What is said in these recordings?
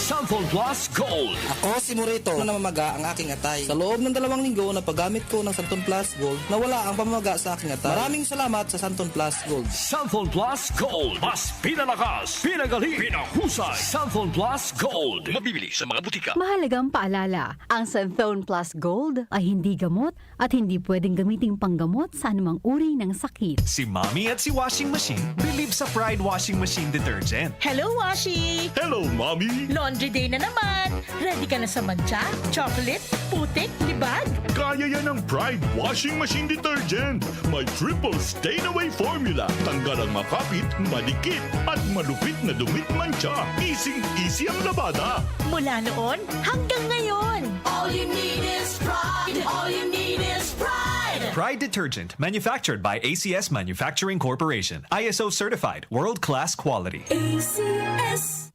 Santon Plus Gold. Ako si Morito na namamaga ang aking atay. Sa loob ng 2 linggo na paggamit ko ng Santon Plus Gold, nawala ang pamamaga sa aking atay. Maraming salamat sa Santon Plus Gold. Santon Plus Gold. Mas pinalakas, pinagaling, pinahusay. Santon Plus Gold. Mabibili sa mga butika. Mahalagang paalala, ang Santhone Plus Gold ay hindi gamot at hindi pwedeng gamiting panggamot sa anumang uri ng sakit. Si Mommy at si Washing Machine believe sa Pride Washing Machine Detergent. Hello, Washi! Hello, Mommy. Laundry day na naman! Ready ka na sa mancha, chocolate, putik, libag? Kaya yan ang Pride Washing Machine Detergent. May triple stain-away formula. Tanggal ang makapit, malikit, at malupit na dumit mancha. Easy-easy ang labada. Mula noon hanggang ngayon. All you need is pride. All you need is pride. Pride Detergent, manufactured by ACS Manufacturing Corporation. ISO certified, world-class quality. ACS.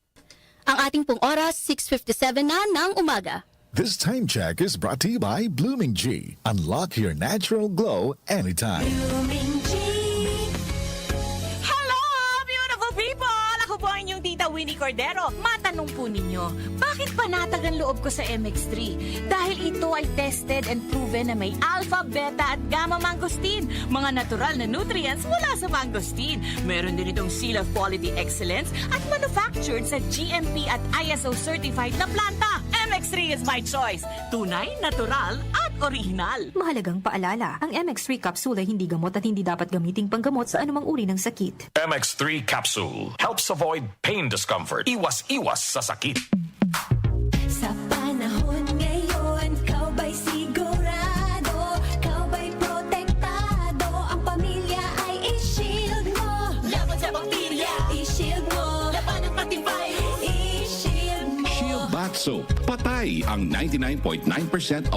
Ang ating pong oras, 6:57 na ng umaga. This time check is brought to you by Blooming G. Unlock your natural glow anytime. Blooming G. Hello, beautiful people! Ako po ang inyong tita Winnie Cordero. Matanong po ninyo, bakit panatag ang loob ko sa MX3? Dahil ito ay tested and proven na may alpha, beta at gamma mangosteen. Mga natural na nutrients mula sa mangosteen. Meron din itong Seal of Quality Excellence at manufactured sa GMP at ISO certified na planta. MX3 is my choice. Tunay, natural at original. Mahalagang paalala, ang MX3 capsule ay hindi gamot at hindi dapat gamiting panggamot sa anumang uri ng sakit. MX3 Capsule helps avoid pain discomfort. Iwas-iwas sa sakit. Sa panahon ngayon, kau ba'y sigurado? Kau ba'y protektado? Ang pamilya ay i-shield mo. Laban sa bakterya, i-shield mo. Laban ng pating virus, i-shield mo. Shield Bath Soap. Patay ang 99.9%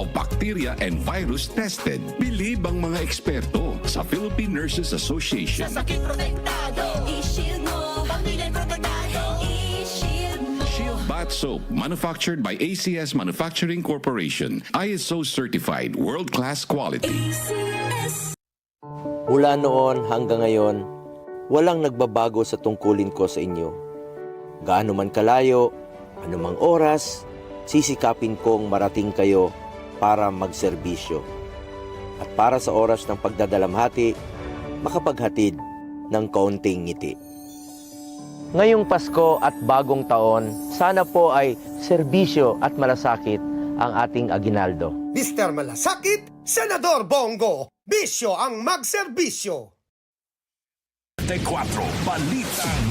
of bacteria and virus tested. Believe ang mga eksperto sa Philippine Nurses Association. Sa sakit protektado, i-shield mo. Pamilya protektado, i-shield mo. Shield Bath Soap, manufactured by ACS Manufacturing Corporation. ISO certified, world-class quality. ACS. Mula noon hanggang ngayon, walang nagbabago sa tungkulin ko sa inyo. Gaano man kalayo, anumang oras, sisikapin kong marating kayo para magserbisyo. At para sa oras ng pagdadalamhati, makapaghatid ng kaunting ngiti. Ngayong Pasko at bagong taon, sana po ay serbisyo at malasakit ang ating aginaldo. Mr. Malasakit, Senador Bongo, bisyo ang magserbisyo. 24 Balitang